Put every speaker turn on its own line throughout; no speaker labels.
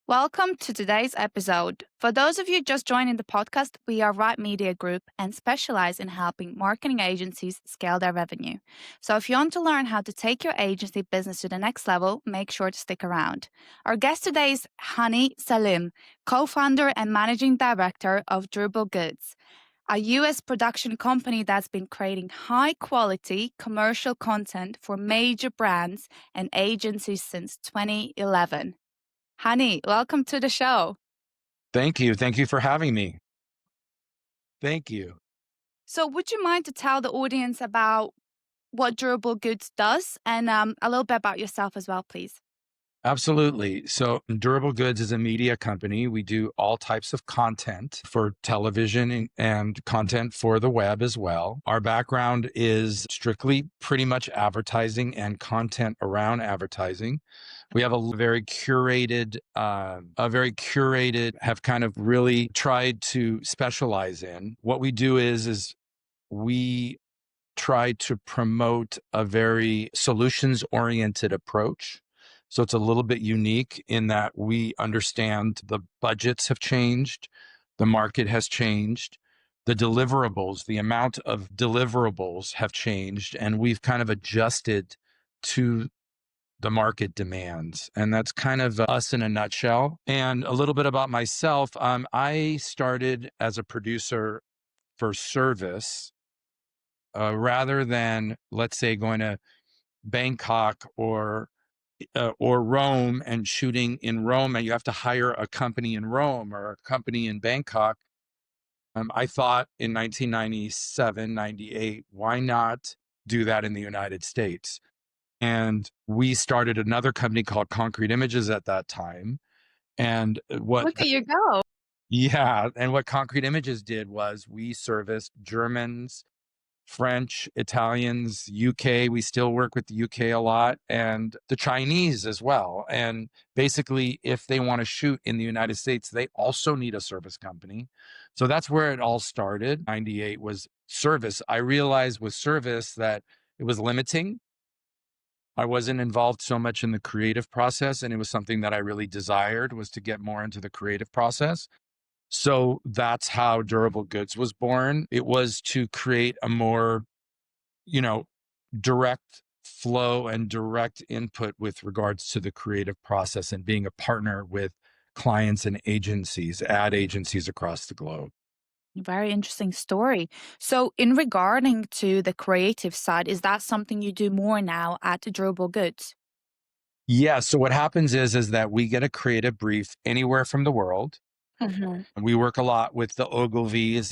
Welcome to today's episode. For those of you just joining the podcast, we are Right Media Group and specialize in helping marketing agencies scale their revenue. So if you want to learn how to take your agency business to the next level, make sure to stick around. Our guest today is Hani Selim, co-founder and managing director of Durable Goods, a US production company that's been creating high quality commercial content for major brands and agencies since 2011. Hani, welcome to the show.
Thank you. Thank you for having me. Thank you.
So, would you mind to tell the audience about what Durable Goods does and a little bit about yourself as well, please?
Absolutely. So, Durable Goods is a media company. We do all types of content for television and content for the web as well. Our background is strictly pretty much advertising and content around advertising. We have a very curated, have kind of really tried to specialize in. What we do is we try to promote a very solutions-oriented approach. So it's a little bit unique in that we understand the budgets have changed, the market has changed, the deliverables, the amount of deliverables have changed, and we've kind of adjusted to the market demands. And that's kind of us in a nutshell. And a little bit about myself. I started as a producer for service rather than, let's say, going to Bangkok or Rome and shooting in Rome, and you have to hire a company in Rome or a company in Bangkok. I thought in 1997, 98, why not do that in the United States? And we started another company called Concrete Images at that time. And
Look at you go.
what Concrete Images did was we serviced Germans, French, Italians, UK. We still work with the UK a lot, and the Chinese as well. And basically, if they want to shoot in the United States, they also need a service company. So that's where it all started. 98 was service. I realized with service that it was limiting. I wasn't involved so much in the creative process, and it was something that I really desired, was to get more into the creative process. So that's how Durable Goods was born. It was to create a more, direct flow and direct input with regards to the creative process and being a partner with clients and agencies, ad agencies across the globe.
Very interesting story. So, in regarding to the creative side, is that something you do more now at Durable Goods?
Yeah. So what happens is that we get a creative brief anywhere from the world.
Mhm.
We work a lot with the Ogilvies,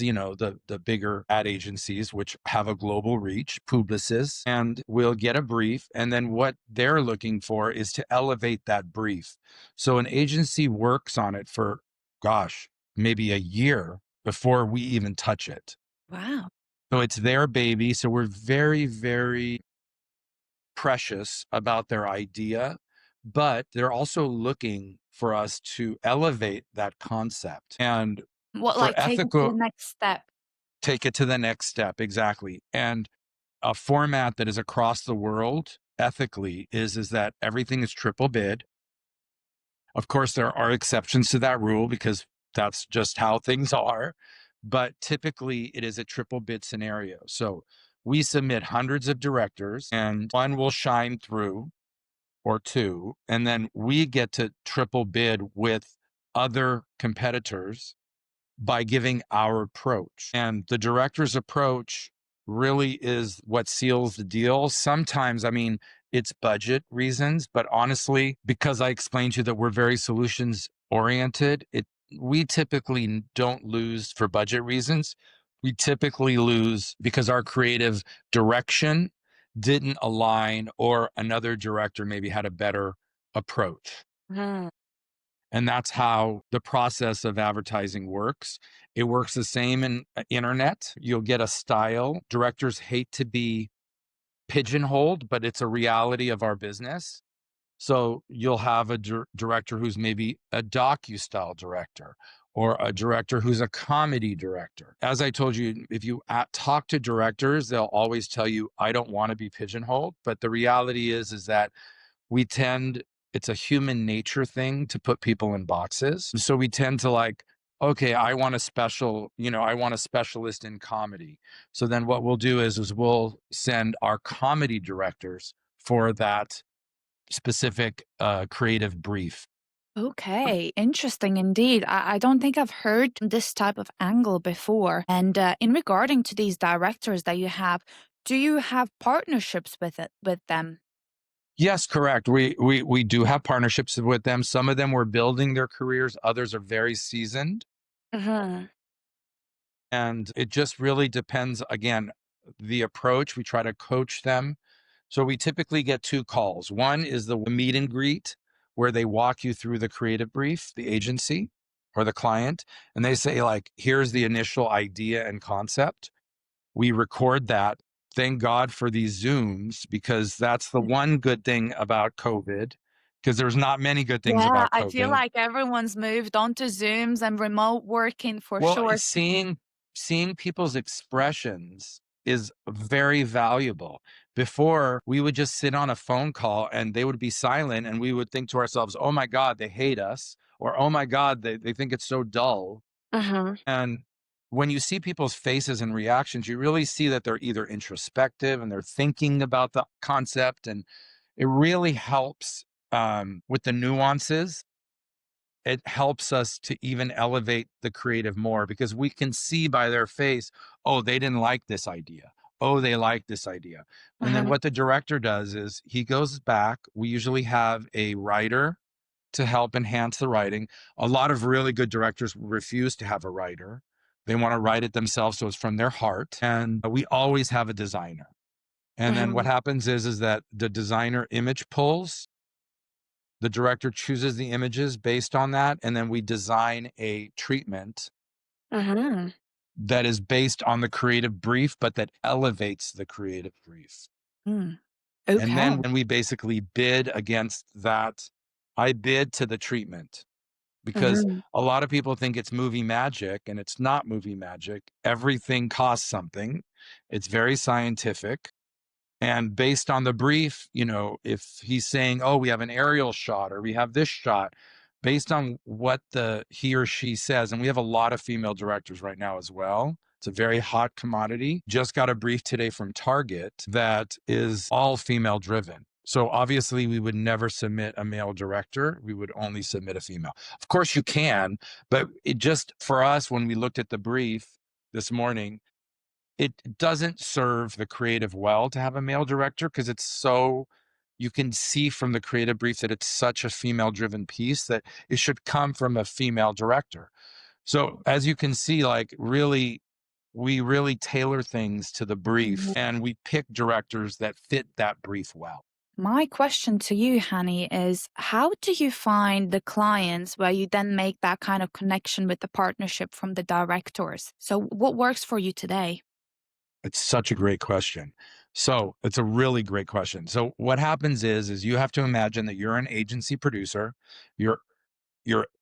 the bigger ad agencies, which have a global reach, Publicis, and we'll get a brief. And then what they're looking for is to elevate that brief. So an agency works on it for, gosh, maybe a year before we even touch it.
Wow.
So it's their baby. So we're very, very precious about their idea, but they're also looking for us to elevate that concept and
What,
for
like, take it to the
ethical,
next step?
take it to the next step. Exactly. And a format that is across the world ethically is that everything is triple bid. Of course, there are exceptions to that rule because that's just how things are. But typically, it is a triple bid scenario. So we submit hundreds of directors, and one will shine through or two, and then we get to triple bid with other competitors by giving our approach. And the director's approach really is what seals the deal. Sometimes, it's budget reasons, but honestly, because I explained to you that we're very solutions oriented, we typically don't lose for budget reasons. We typically lose because our creative direction didn't align or another director maybe had a better approach.
Mhm.
And that's how the process of advertising works. It works the same in internet. You'll get a style. Directors hate to be pigeonholed, but it's a reality of our business. So you'll have a director who's maybe a docu-style director or a director who's a comedy director. As I told you, if you talk to directors, they'll always tell you, I don't want to be pigeonholed. But the reality is that we tend it's a human nature thing to put people in boxes. So we tend to like, okay, I want I want a specialist in comedy. So then what we'll do is we'll send our comedy directors for that specific creative brief.
Okay, interesting indeed. I don't think I've heard this type of angle before. And in regarding to these directors that you have, do you have partnerships with them?
Yes, correct. We do have partnerships with them. Some of them were building their careers, others are very seasoned.
Uh-huh.
And it just really depends, again, the approach. We try to coach them. So we typically get two calls. One is the meet and greet, where they walk you through the creative brief, the agency or the client, and they say, like, here's the initial idea and concept. We record that. Thank God for these Zooms, because that's the one good thing about COVID, because there's not many good things
Yeah,
about
I feel
COVID.
like everyone's moved on to Zooms and remote working for
Well,
sure.
seeing people's expressions is very valuable. Before, we would just sit on a phone call and they would be silent, and we would think to ourselves, "Oh my God, they hate us," or "Oh my God, they think it's so dull."
Uh-huh.
And when you see people's faces and reactions, you really see that they're either introspective and they're thinking about the concept, and it really helps with the nuances. It helps us to even elevate the creative more, because we can see by their face, oh, they didn't like this idea. Oh, they like this idea. And then
Uh-huh.
what the director does is he goes back. We usually have a writer to help enhance the writing. A lot of really good directors refuse to have a writer. They want to write it themselves, so it's from their heart. And we always have a designer. And then what
Uh-huh.
happens is that the designer image pulls, the director chooses the images based on that, and then we design a treatment
Uh-huh.
that is based on the creative brief, but that elevates the creative brief.
Mm.
And
Okay.
then when we basically bid against that, I bid to the treatment, because
Uh-huh.
a lot of people think it's movie magic, and it's not movie magic. Everything costs something. It's very scientific. And based on the brief, if he's saying, oh, we have an aerial shot or we have this shot, based on what he or she says, and we have a lot of female directors right now as well. It's a very hot commodity. Just got a brief today from Target that is all female driven. So obviously we would never submit a male director. We would only submit a female. Of course you can, but it just, for us, when we looked at the brief this morning, it doesn't serve the creative well to have a male director, because you can see from the creative brief that it's such a female driven piece that it should come from a female director. So as you can see, like, really, we really tailor things to the brief,
Mhm.
and we pick directors that fit that brief well.
My question to you, Hani, is how do you find the clients where you then make that kind of connection with the partnership from the directors? So, what works for you today?
It's such a great question. So it's a really great question. So what happens is you have to imagine that you're an agency producer. You're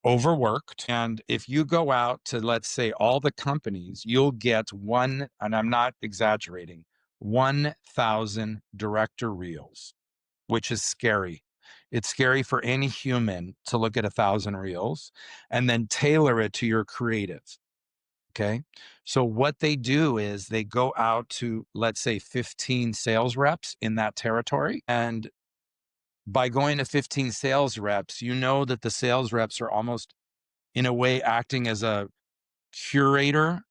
overworked. And if you go out to, let's say, all the companies, you'll get one, and I'm not exaggerating, 1,000 director reels, which is scary. It's scary for any human to look at 1,000 reels and then tailor it to your creative. Okay. So what they do is they go out to, let's say, 15 sales reps in that territory. And by going to 15 sales reps, you know that the sales reps are almost, in a way, acting as a curator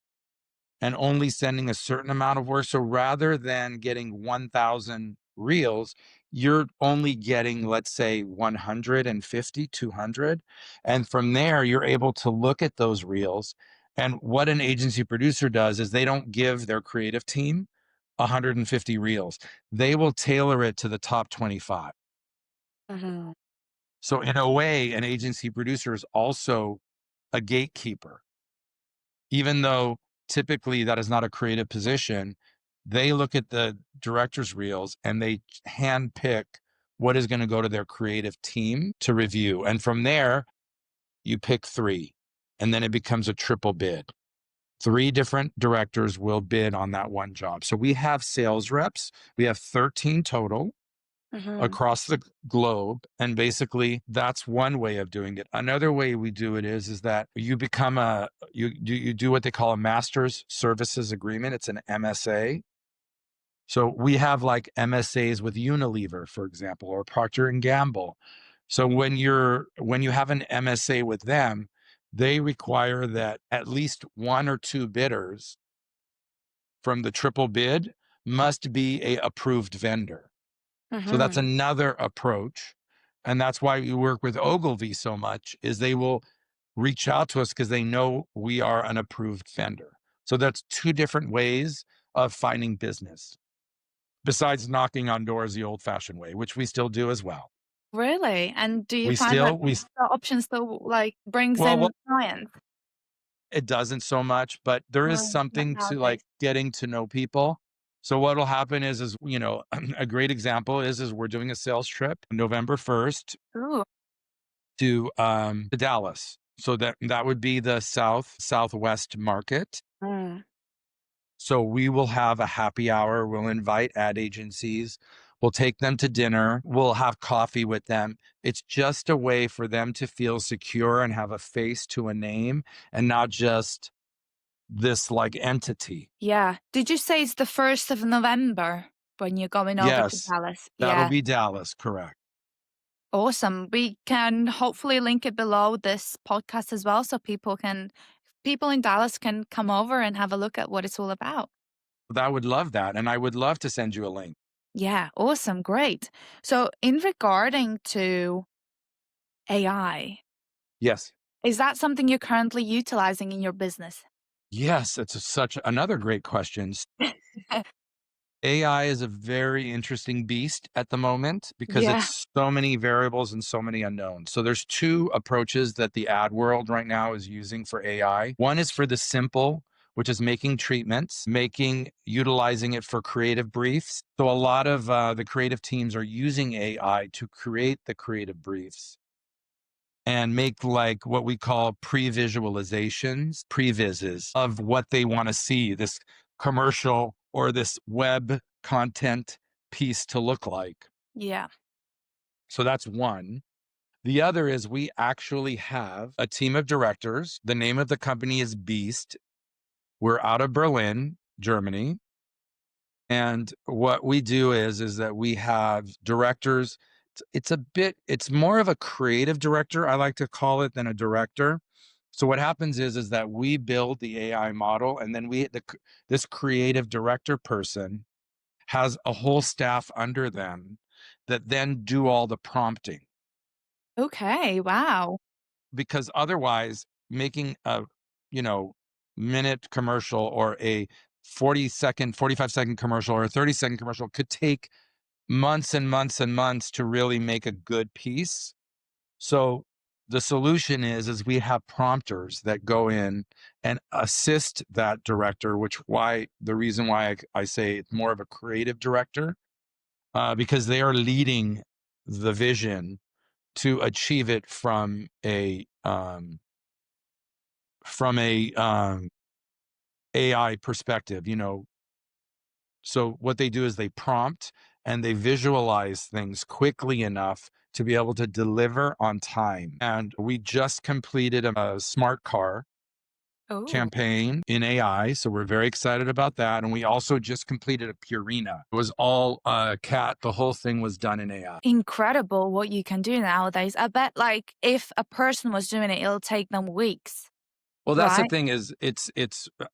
and only sending a certain amount of work. So rather than getting 1,000 reels, you're only getting, let's say, 150, 200. And from there, you're able to look at those reels. And what an agency producer does is they don't give their creative team 150 reels. They will tailor it to the top 25.
Mhm.
So in a way, an agency producer is also a gatekeeper. Even though typically that is not a creative position, they look at the director's reels and they handpick what is going to go to their creative team to review. And from there, you pick three, and then it becomes a triple bid. Three different directors will bid on that one job. So we have sales reps. We have 13 total.
Hmm.
across the globe. And basically that's one way of doing it. Another way we do it is that you become you do what they call a master's services agreement. It's an MSA. So we have like MSAs with Unilever, for example, or Procter and Gamble. So when you have an MSA with them, they require that at least one or two bidders from the triple bid must be a approved vendor. So that's
Hmm.
another approach. And that's why we work with Ogilvy so much is they will reach out to us because they know we are an approved vendor. So that's two different ways of finding business besides knocking on doors the old fashioned way, which we still do as well.
Really? And do you
We
find that
still, we,
the option still like brings
well,
in clients?
it doesn't so much, but there is
Not
something to like
nowadays.
getting to know people. So what'll happen is, a great example is we're doing a sales trip November 1st
Ooh.
to Dallas. So that would be the southwest market.
Mm.
So we will have a happy hour. We'll invite ad agencies. We'll take them to dinner. We'll have coffee with them. It's just a way for them to feel secure and have a face to a name and not just this like entity.
Yeah. Did you say it's the 1st of November when you're going over to
Yes,
Dallas?
that'll
Yeah.
be Dallas, correct.
Awesome. We can hopefully link it below this podcast as well so people in Dallas can come over and have a look at what it's all about.
I would love that. And I would love to send you a link.
Yeah, awesome. Great. So in regarding to AI,
Yes.
is that something you're currently utilizing in your business?
Yes, it's such another great question. AI is a very interesting beast at the moment because
Yeah.
it's so many variables and so many unknowns. So there's two approaches that the ad world right now is using for AI. One is for the simple, which is making treatments, utilizing it for creative briefs. So a lot of the creative teams are using AI to create the creative briefs and make like what we call pre-visualizations, previses of what they want to see this commercial or this web content piece to look like.
Yeah.
So that's one. The other is we actually have a team of directors. The name of the company is Beast. We're out of Berlin, Germany. And what we do is that we have directors. It's more of a creative director, I like to call it, than a director. So what happens is that we build the AI model, and then this creative director person has a whole staff under them that then do all the prompting.
Okay. Wow.
Because otherwise, making a you know minute commercial or a 40-second, 45-second commercial or a 30-second commercial could take months and months and months to really make a good piece. So the solution is we have prompters that go in and assist that director, which why the reason why I say it's more of a creative director, because they are leading the vision to achieve it from a AI perspective. So what they do is they prompt and they visualize things quickly enough to be able to deliver on time. And we just completed a smart car
Oh,
campaign in AI. So we're very excited about that. And we also just completed a Purina. It was all cat. The whole thing was done in AI.
incredible what you can do nowadays. I bet like if a person was doing it, it'll take them weeks,
Well, that's the
right?
thing is it's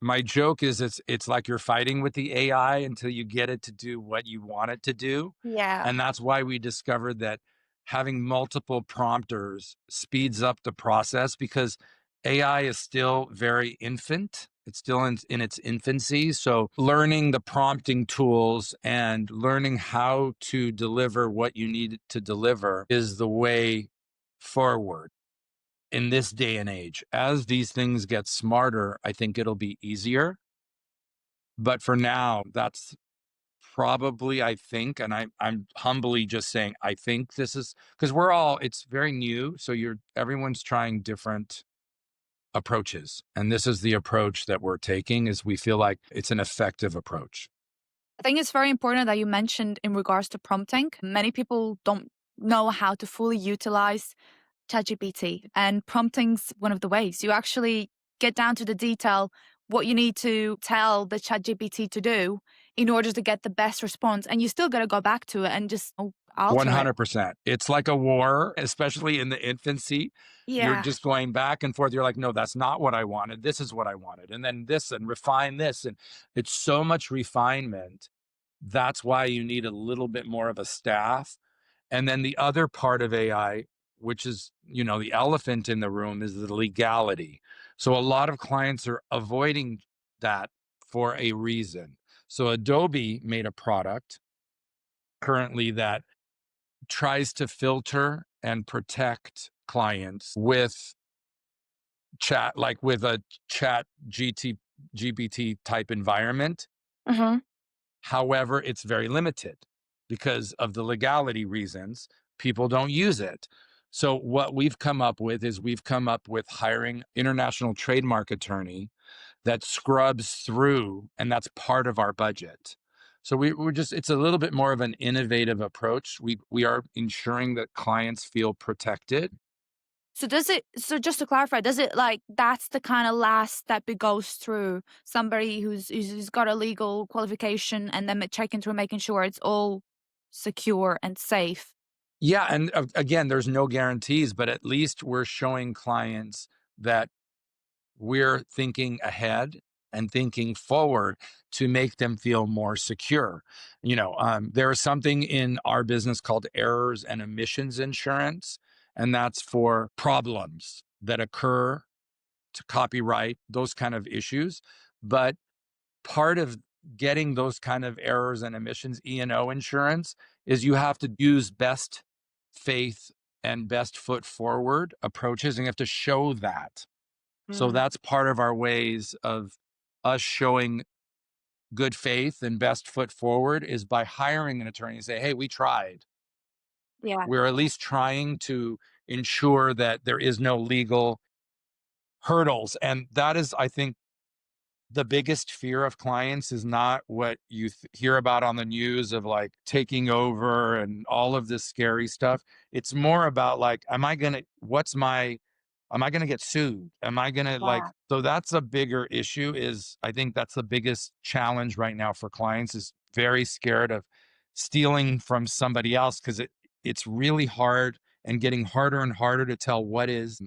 my joke is it's like you're fighting with the AI until you get it to do what you want it to do.
Yeah.
And that's why we discovered that having multiple prompters speeds up the process because AI is still very infant. It's still in its infancy. So learning the prompting tools and learning how to deliver what you need to deliver is the way forward in this day and age. As these things get smarter, I think it'll be easier. But for now, that's probably, I think, and I'm humbly just saying, I think this is because it's very new. So everyone's trying different approaches. And this is the approach that we're taking is we feel like it's an effective approach.
I think it's very important that you mentioned in regards to prompting. Many people don't know how to fully utilize ChatGPT, and prompting's one of the ways. You actually get down to the detail what you need to tell the ChatGPT to do in order to get the best response, and you still got to go back to it and just alter it.
100%. It's like a war, especially in the infancy. You're
Yeah.
just going back and forth. You're like, no, that's not what I wanted. This is what I wanted. And then this and refine this. And it's so much refinement. That's why you need a little bit more of a staff. And then the other part of AI, which is, the elephant in the room, is the legality. So a lot of clients are avoiding that for a reason. So Adobe made a product currently that tries to filter and protect clients with chat, like with a chat GPT type environment.
Hmm.
However, it's very limited because of the legality reasons. People don't use it. So what we've come up with is we've come up with hiring international trademark attorney that scrubs through, and that's part of our budget. So we're just, it's a little bit more of an innovative approach. We are ensuring that clients feel protected.
So just to clarify, does it like that's the kind of last step it goes through somebody who's got a legal qualification and then checking through making sure it's all secure and safe?
Yeah, and again, there's no guarantees, but at least we're showing clients that we're thinking ahead and thinking forward to make them feel more secure. There is something in our business called errors and omissions insurance, and that's for problems that occur to copyright, those kind of issues. But part of getting those kind of errors and omissions E&O insurance is you have to use best faith and best foot forward approaches, and you have to show that. So
Mm.
that's part of our ways of us showing good faith and best foot forward is by hiring an attorney and say, hey, we tried.
Yeah.
We're at least trying to ensure that there is no legal hurdles. And that is, I think, the biggest fear of clients is not what you hear about on the news of like taking over and all of this scary stuff. It's more about like, am I going to get sued? Am I going to
Yeah.
so that's a bigger issue is I think that's the biggest challenge right now for clients is very scared of stealing from somebody else because it's really hard and getting harder and harder to tell what is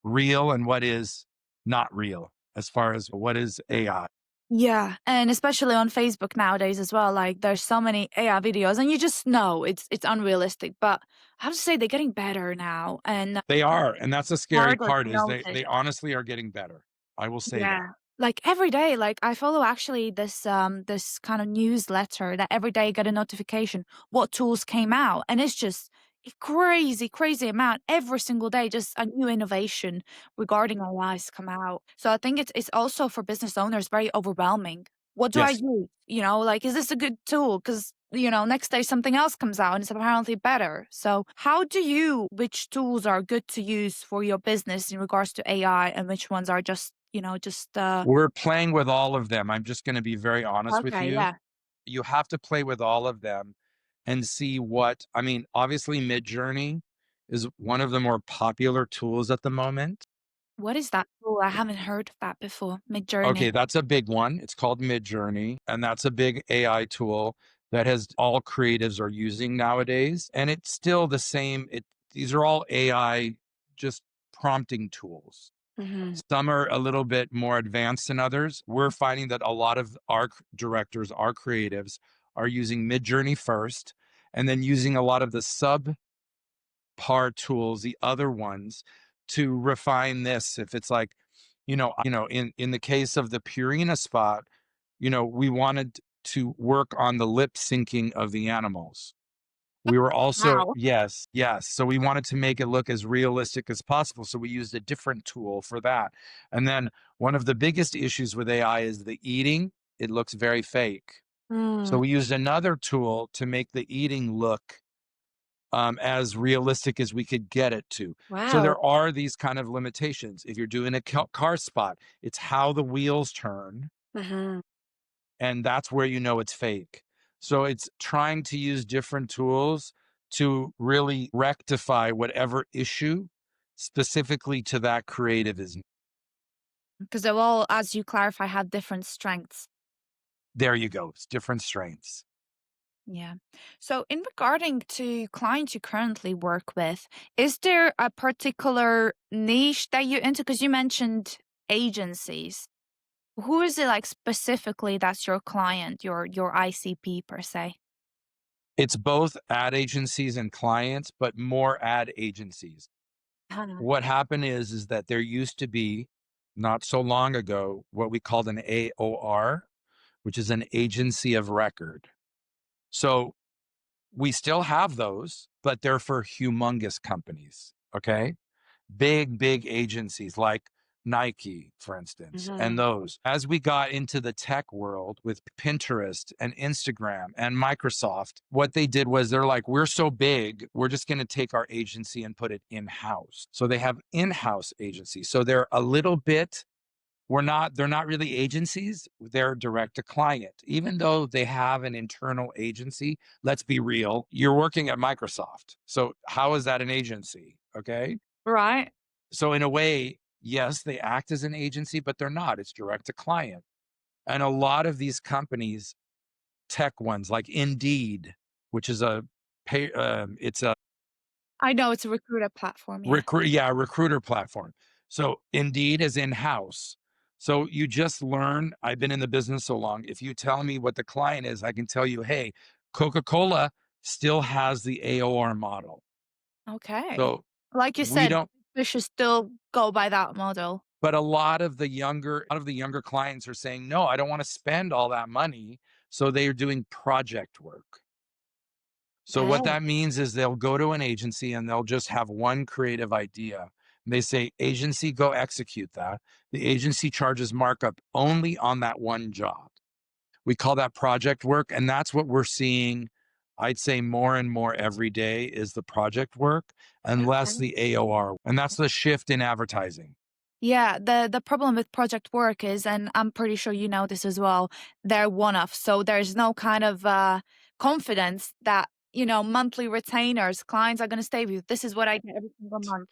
real and what is not real as far as what is AI.
Yeah, and especially on Facebook nowadays as well, like there's so many AI videos and you just know it's unrealistic, but I have to say they're getting better now and
They are, and that's the scary
harder
part
to
is they
notice.
honestly are getting better. I will say that.
Yeah. Like every day, like I follow actually this kind of newsletter that every day I get a notification what tools came out. And it's just a crazy, crazy amount every single day, just a new innovation regarding AIs come out. So I think it's also for business owners very overwhelming. What do I
Yes.
use? Like is this a good tool? Because next day something else comes out and it's apparently better. So how do you which tools are good to use for your business in regards to AI and which ones are just
We're playing with all of them. I'm just gonna be very honest with
okay,
you.
yeah.
You have to play with all of them and see obviously Midjourney is one of the more popular tools at the moment.
What is that tool? I haven't heard of that before.
Okay,
Midjourney.
that's a big one. It's called Midjourney, and that's a big AI tool that has all creatives are using nowadays. And it's still the same. These are all AI just prompting tools.
Mhm.
Some are a little bit more advanced than others. We're finding that a lot of our directors, our creatives, are using Midjourney first, and then using a lot of the par tools, the other ones, to refine this. If it's like, in the case of the Purina spot, we wanted to work on the lip syncing of the animals. We were also
Wow.
yes, yes. So we wanted to make it look as realistic as possible. So we used a different tool for that. And then one of the biggest issues with AI is the eating. It looks very fake. So
Mm.
we used another tool to make the eating look as realistic as we could get it to. So
Wow.
there are these kind of limitations. If you're doing a car spot, it's how the wheels turn.
Mhm.
And that's where you know it's fake. So it's trying to use different tools to really rectify whatever issue specifically to that creative is.
Because they'll all, as you clarify, have different strengths.
There you go. It's different strengths.
Yeah. So, in regarding to clients you currently work with, is there a particular niche that you're into? Because you mentioned agencies. Who is it like specifically that's your client, your ICP per se?
It's both ad agencies and clients, but more ad agencies.
Uh-huh.
What happened is that there used to be, not so long ago, what we called an AOR, which is an agency of record. So we still have those, but they're for humongous companies. Okay. Big agencies like Nike, for instance, and
Mhm.
those. As we got into the tech world with Pinterest and Instagram and Microsoft, what they did was they're like, we're so big, we're just going to take our agency and put it in house. So they have in house agencies. So they're a little bit, they're not really agencies, they're direct to client. Even though they have an internal agency, let's be real, you're working at Microsoft. So how is that an agency? Okay.
Right.
So in a way, yes, they act as an agency, but they're not. It's direct to client. And a lot of these companies, tech ones like Indeed, which is it's a
I know it's a recruiter platform. Yeah.
recruiter platform. So Indeed is in house. So you just learn. I've been in the business so long. If you tell me what the client is, I can tell you, hey, Coca-Cola still has the AOR model.
Okay.
So
Like you
we
said,
don't.
we should still go by that model.
But a lot of the younger clients are saying, "No, I don't wanna spend all that money." So they are doing project work. So what
Oh.
that means is they'll go to an agency and they'll just have one creative idea. They say, "Agency, go execute that." The agency charges markup only on that one job. We call that project work, and that's what we're seeing, I'd say more and more every day is the project work and less
Okay.
the AOR, and that's the shift in advertising.
Yeah, the problem with project work is, and I'm pretty sure you know this as well, they're one-off. So there's no kind of confidence that, monthly retainers, clients are going to stay with you. This is what I get every single month.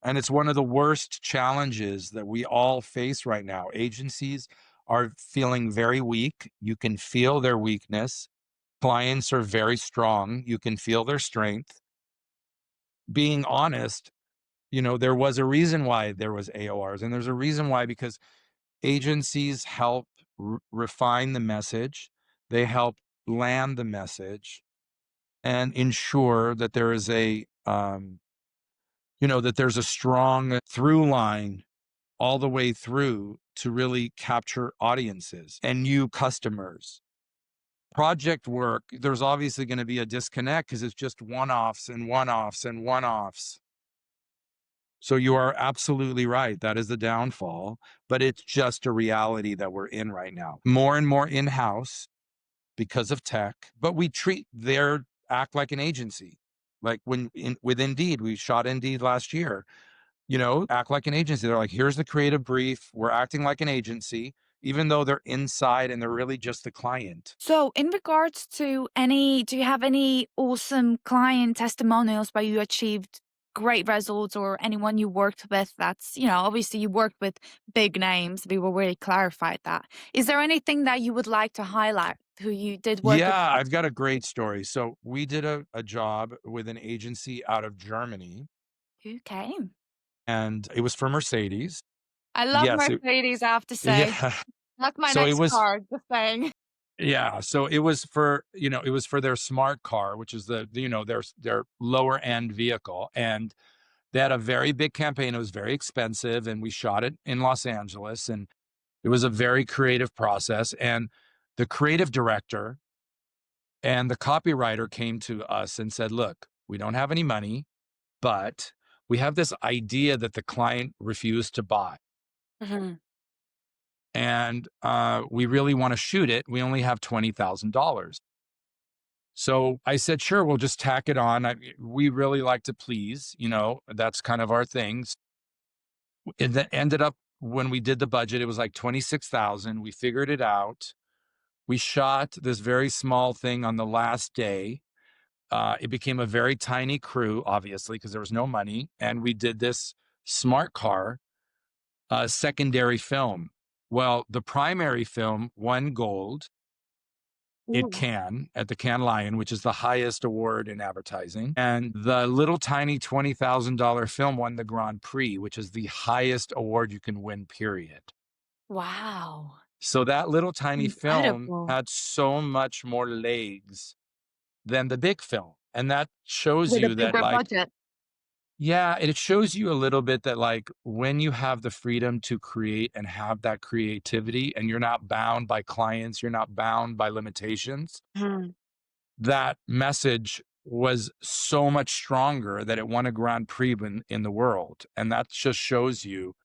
And it's one of the worst challenges that we all face right now. Agencies are feeling very weak. You can feel their weakness. Clients are very strong. You can feel their strength. Being honest, there was a reason why there was AORs, and there's a reason why because agencies help refine the message. They help land the message and ensure that there is that there's a strong through line all the way through to really capture audiences and new customers. Project work, there's obviously going to be a disconnect because it's just one offs and one offs and one offs. So you are absolutely right. That is the downfall, but it's just a reality that we're in right now. More and more in house because of tech, but we treat their act like an agency. Like with Indeed, we shot Indeed last year, act like an agency. They're like, here's the creative brief. We're acting like an agency, even though they're inside and they're really just the client.
So, in regards to do you have any awesome client testimonials where you achieved great results or anyone you worked with that's, obviously you worked with big names. We will really clarified that. Is there anything that you would like to highlight who you did work with?
Yeah, I've got a great story. So we did a job with an agency out of Germany,
Who came?
and it was for Mercedes.
I love
Yes.
Mercedes, I have to say.
Yeah.
That's my
So it
next
was,
car, just saying.
yeah. So it was for their smart car, which is their lower end vehicle. And they had a very big campaign. It was very expensive. And we shot it in Los Angeles. And it was a very creative process. And the creative director and the copywriter came to us and said, look, we don't have any money, but we have this idea that the client refused to buy.
Mhm.
And we really want to shoot it. We only have $20,000. So I said, sure, we'll just tack it on. We really like to please, that's kind of our things. It ended up when we did the budget, it was like 26,000. We figured it out. We shot this very small thing on the last day. It became a very tiny crew, obviously, because there was no money. And we did this smart car secondary film. Well, the primary film won gold
Ooh.
At the Cannes Lion, which is the highest award in advertising. And the little tiny $20,000 film won the Grand Prix, which is the highest award you can win, period.
Wow.
So that little tiny film
Incredible.
had so much more legs than the big film. And that shows
With a
you that,
bigger
like,
budget.
yeah, it shows you a little bit that, like, when you have the freedom to create and have that creativity and you're not bound by clients, you're not bound by limitations,
Mhm.
that message was so much stronger that it won a Grand Prix in the world. And that just shows you,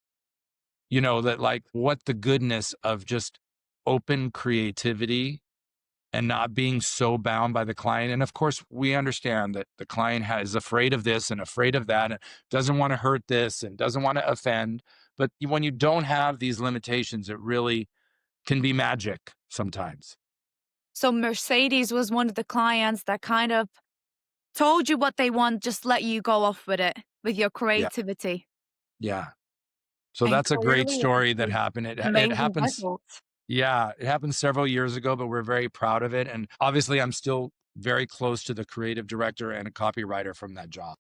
that, like, what the goodness of just open creativity and not being so bound by the client. And of course, we understand that the client is afraid of this and afraid of that and doesn't want to hurt this and doesn't want to offend. But when you don't have these limitations, it really can be magic sometimes.
So Mercedes was one of the clients that kind of told you what they want, just let you go off with it, with your
Yeah.
creativity,
Yeah. So
and
that's a great
clearly
story that
achieved
happened. It
amazing
happens.
results.
Yeah. It happened several years ago, but we're very proud of it. And obviously, I'm still very close to the creative director and a copywriter from that job.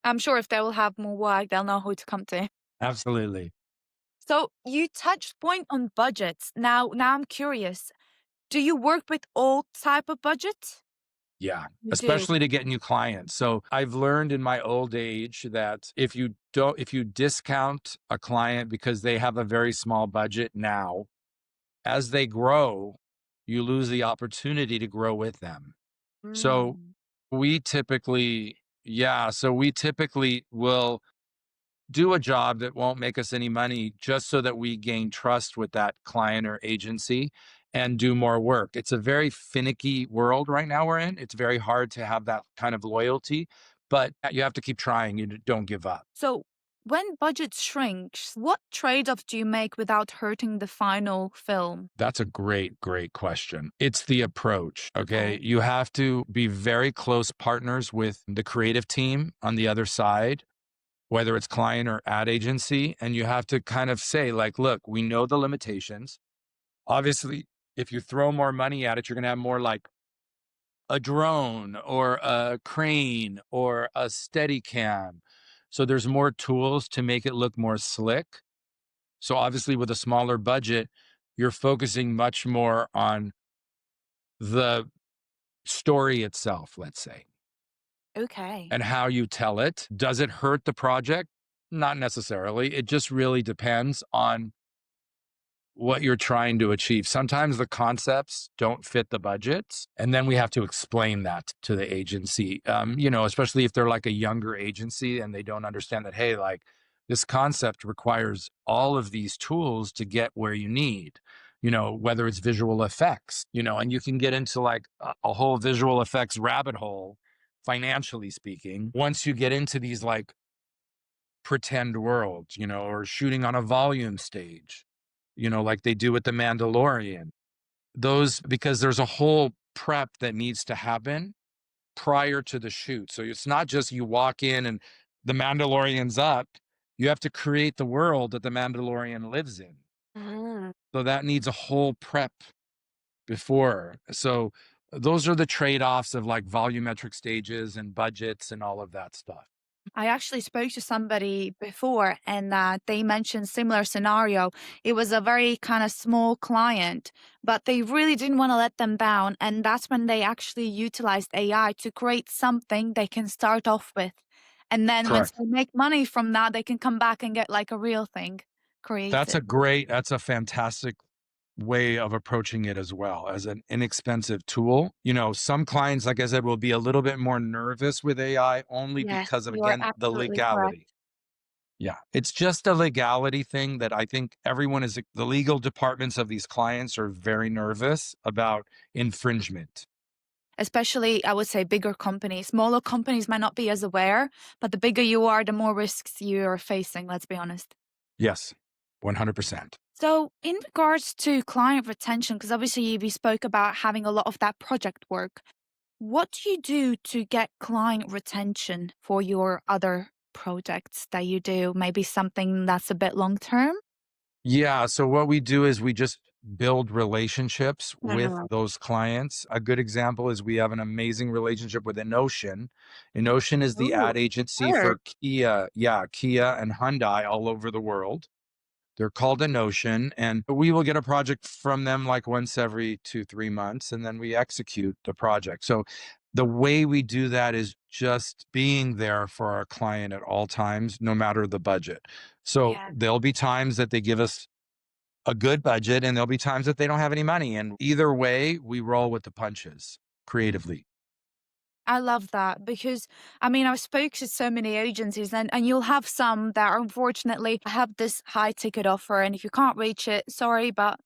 I'm sure if they will have more work, they'll know who to come to.
Absolutely.
So you touched point on budgets. Now I'm curious. Do you work with all type of budget?
Yeah,
You do.
especially to get new clients. So I've learned in my old age that if you discount a client because they have a very small budget now, as they grow, you lose the opportunity to grow with them. So
Mm.
we typically, yeah, so we typically will do a job that won't make us any money just so that we gain trust with that client or agency and do more work. It's a very finicky world right now we're in. It's very hard to have that kind of loyalty, but you have to keep trying. You don't give up.
So when budget shrinks, what trade-offs do you make without hurting the final film?
That's a great, great question. It's the approach. Okay.
Okay.
You have to be very close partners with the creative team on the other side, whether it's client or ad agency. And you have to kind of say, like, look, we know the limitations. Obviously, if you throw more money at it, you're going to have more like a drone or a crane or a steady cam. So there's more tools to make it look more slick. So obviously with a smaller budget, you're focusing much more on the story itself, let's say,
Okay.
and how you tell it. Does it hurt the project? Not necessarily. It just really depends on what you're trying to achieve. Sometimes the concepts don't fit the budgets, and then we have to explain that to the agency. Especially if they're like a younger agency and they don't understand that, hey, like this concept requires all of these tools to get where you need. Whether it's visual effects, and you can get into like a whole visual effects rabbit hole, financially speaking, once you get into these like pretend worlds, or shooting on a volume stage, like they do with The Mandalorian. Those, because there's a whole prep that needs to happen prior to the shoot. So it's not just you walk in and the Mandalorian's up. You have to create the world that the Mandalorian lives in.
Mm.
So that needs a whole prep before. So those are the trade offs of like volumetric stages and budgets and all of that stuff.
I actually spoke to somebody before and they mentioned similar scenario. It was a very kind of small client, but they really didn't want to let them down. And that's when they actually utilized AI to create something they can start off with. And then once
Correct.
they make money from that, they can come back and get like a real thing created.
That's a fantastic way of approaching it as well as an inexpensive tool. Some clients, like I said, will be a little bit more nervous with AI only
Yes,
because of,
you're
again, the
absolutely correct.
legality. Yeah. It's just a legality thing that I think the legal departments of these clients are very nervous about infringement.
Especially, I would say, bigger companies. Smaller companies might not be as aware, but the bigger you are, the more risks you're facing, let's be honest.
Yes. 100%.
So, in regards to client retention, because obviously we spoke about having a lot of that project work, what do you do to get client retention for your other projects that you do? Maybe something that's a bit long term?
Yeah. So what we do is we just build relationships with
Uh-huh.
those clients. A good example is we have an amazing relationship with Enotion. Enotion is the
Ooh,
ad agency
heard.
for Kia, yeah, Kia and Hyundai all over the world. They're called a Notion, and we will get a project from them like once every 2, 3 months, and then we execute the project. So the way we do that is just being there for our client at all times, no matter the budget. So
Yeah.
there'll be times that they give us a good budget, and there'll be times that they don't have any money. And either way, we roll with the punches creatively.
I love that because I mean I've spoke to so many agencies and you'll have some that are unfortunately have this high ticket offer and if you can't reach it, sorry, but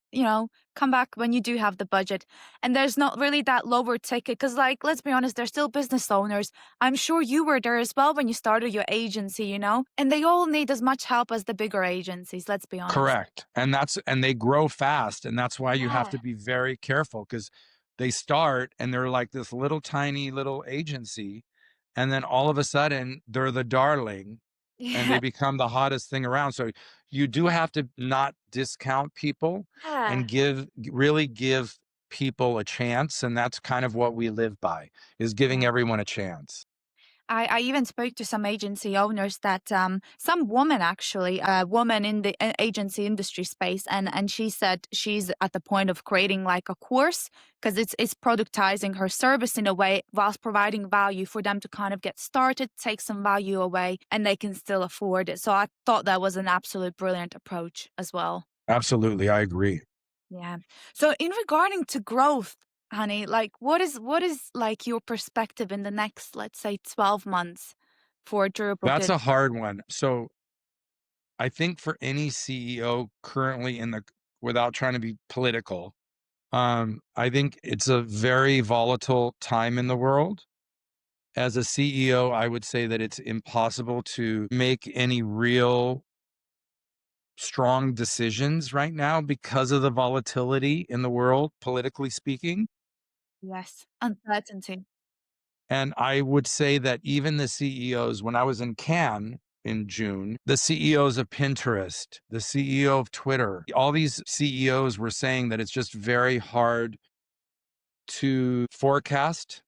come back when you do have the budget. And there's not really that lower ticket because like let's be honest, they're still business owners. I'm sure you were there as well when you started your agency, and they all need as much help as the bigger agencies, let's be honest.
Correct. And they grow fast. And that's why you have
Yeah.
to be very careful because they start and they're like this little tiny little agency. And then all of a sudden they're the darling and they
Yeah.
become the hottest thing around. So you do have to not discount people
Yeah.
and really give people a chance. And that's kind of what we live by is giving
Yeah.
everyone a chance.
I even spoke to some agency owners that some woman actually, a woman in the agency industry space, and she said she's at the point of creating like a course because it's productizing her service in a way whilst providing value for them to kind of get started, take some value away, and they can still afford it. So I thought that was an absolute brilliant approach as well.
Absolutely. I agree.
Yeah. So in regarding to growth, honey, like what is like your perspective in the next, let's say, 12 months for durable
That's
goods?
a hard one. So I think for any CEO currently without trying to be political, I think it's a very volatile time in the world. As a CEO, I would say that it's impossible to make any real strong decisions right now because of the volatility in the world, politically speaking.
Yes. Uncertainty.
And I would say that even the CEOs, when I was in Cannes in June, the CEOs of Pinterest, the CEO of Twitter, all these CEOs were saying that it's just very hard to forecast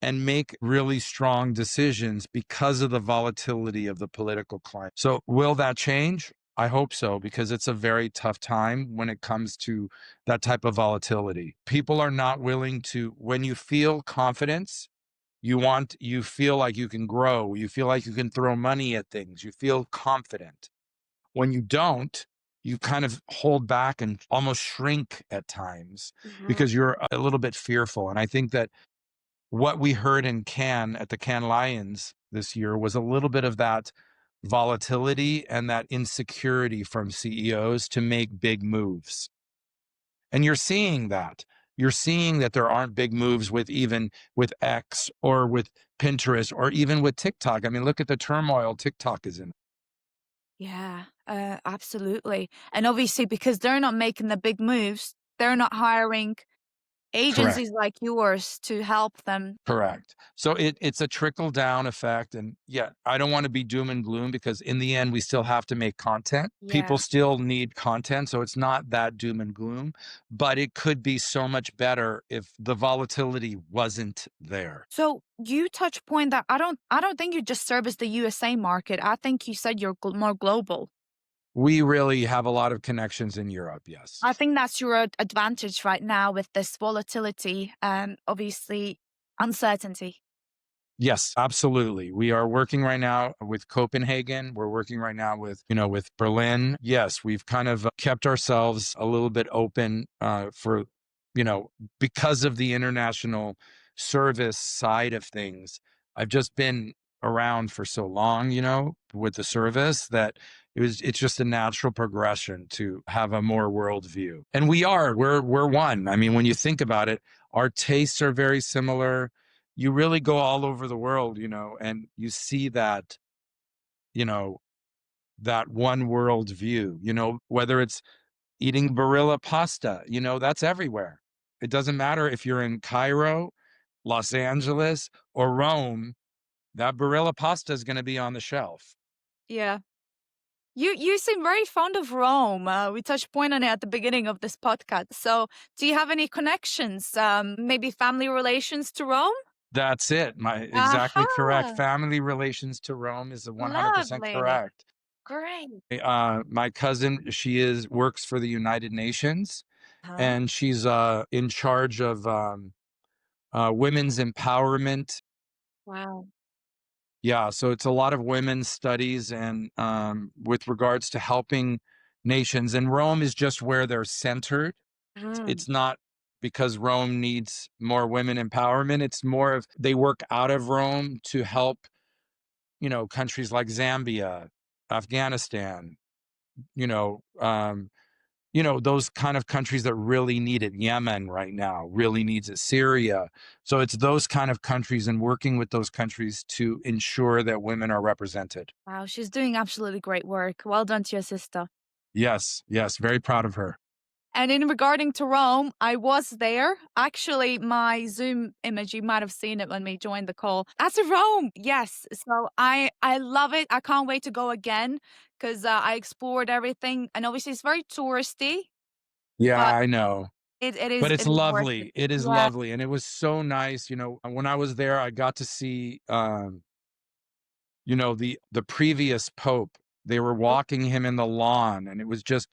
and make really strong decisions because of the volatility of the political climate. So, will that change? I hope so, because it's a very tough time when it comes to that type of volatility. People are not willing to, when you feel confidence, you feel like you can grow, you feel like you can throw money at things, you feel confident. When you don't, you kind of hold back and almost shrink at times
Yeah.
because you're a little bit fearful. And I think that what we heard in Cannes at the Cannes Lions this year was a little bit of that volatility and that insecurity from CEOs to make big moves. And you're seeing that. You're seeing that there aren't big moves with even with X or with Pinterest or even with TikTok. I mean, look at the turmoil TikTok is in.
Yeah, absolutely. And obviously because they're not making the big moves, they're not hiring
Correct.
agencies like yours to help them.
Correct. So it's a trickle down effect. And yeah, I don't want to be doom and gloom because in the end, we still have to make content. People
Yeah.
still need content. So it's not that doom and gloom, but it could be so much better if the volatility wasn't there.
So you touch point that I don't think you just service the USA market. I think you said you're more global.
We really have a lot of connections in Europe.
I
Yes.
think that's your advantage right now with this volatility, obviously uncertainty.
Yes, absolutely. We are working right now with Copenhagen. We're working right now with Berlin. Yes, we've kind of kept ourselves a little bit open for, you know, because of the international service side of things. I've just been around for so long, with the service that it's just a natural progression to have a more world view. And we're one. I mean, when you think about it, our tastes are very similar. You really go all over the world, and you see that, you know, that one world view, whether it's eating Barilla pasta, that's everywhere. It doesn't matter if you're in Cairo, Los Angeles, or Rome, that Barilla pasta is going to be on the shelf.
Yeah. You seem very fond of Rome. We touched point on it at the beginning of this podcast. So, do you have any connections, maybe family relations to Rome?
That's it. Exactly correct.
Aha!
Family relations to Rome is 100%
Lovely.
correct.
Great.
My cousin, she is works for the United Nations,
Huh?
and she's in charge of women's empowerment.
Wow.
Yeah, so it's a lot of women's studies and with regards to helping nations. And Rome is just where they're centered.
Mm.
It's not because Rome needs more women empowerment. It's more of they work out of Rome to help, countries like Zambia, Afghanistan, you know, um, those kind of countries that really need it. Yemen right now really needs it. Syria. So it's those kind of countries and working with those countries to ensure that women are represented.
Wow, she's doing absolutely great work. Well done to your sister.
Yes, yes, very proud of her.
And in regarding to Rome, I was there. Actually, my Zoom image, you might have seen it when we joined the call. That's Rome. Yes. So I love it. I can't wait to go again because I explored everything. And obviously, it's very touristy,
Yeah,
but
I know.
it
But
is
it's
it is worth it.
lovely. It is
Yeah.
lovely. And it was so nice. When I was there, I got to see the previous pope. They were
Oh,
walking him in the lawn, and it was just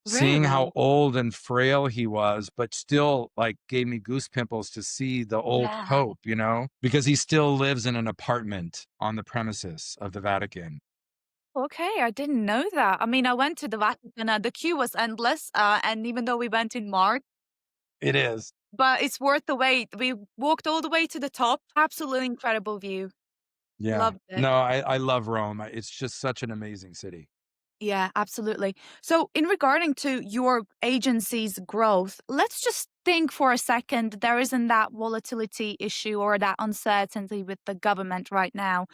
seeing how
really?
old and frail he was, but still like gave me goose pimples to see the old
Yeah.
pope, because he still lives in an apartment on the premises of the Vatican.
Okay, I didn't know that. I mean, I went to the Vatican. The queue was endless, and even though we went in March.
It is.
But it's worth the wait. We walked all the way to the top. Absolutely incredible view.
Yeah.
Loved it.
No, I love Rome. It's just such an amazing city.
Yeah, absolutely. So, in regarding to your agency's growth, let's just think for a second there isn't that volatility issue or that uncertainty with the government right now.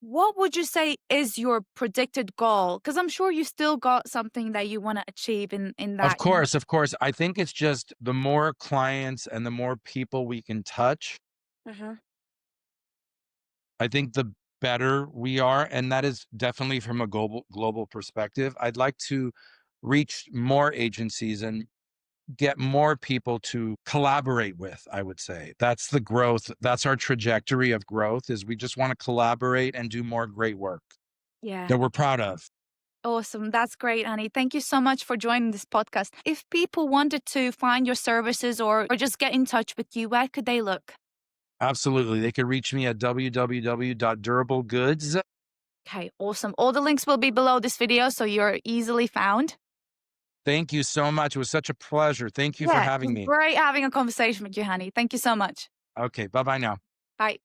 What would you say is your predicted goal? Because I'm sure you still got something that you want to achieve in
Of
that.
course, of course. I think it's just the more clients and the more people we can touch,
Mhm.
I think the better we are. And that is definitely from a global perspective. I'd like to reach more agencies and get more people to collaborate with, I would say. That's the growth. That's our trajectory of growth is we just want to collaborate and do more great work
Yeah.
that we're proud of.
Awesome. That's great, Annie. Thank you so much for joining this podcast. If people wanted to find your services or just get in touch with you, where could they look?
Absolutely. They can reach me at www.durablegoods.
Okay, awesome. All the links will be below this video so you're easily found.
Thank you so much. It was such a pleasure. Thank you for
Yeah, it
having
was
me.
great having a conversation with you, honey. Thank you so much.
Okay. Bye bye now.
Bye.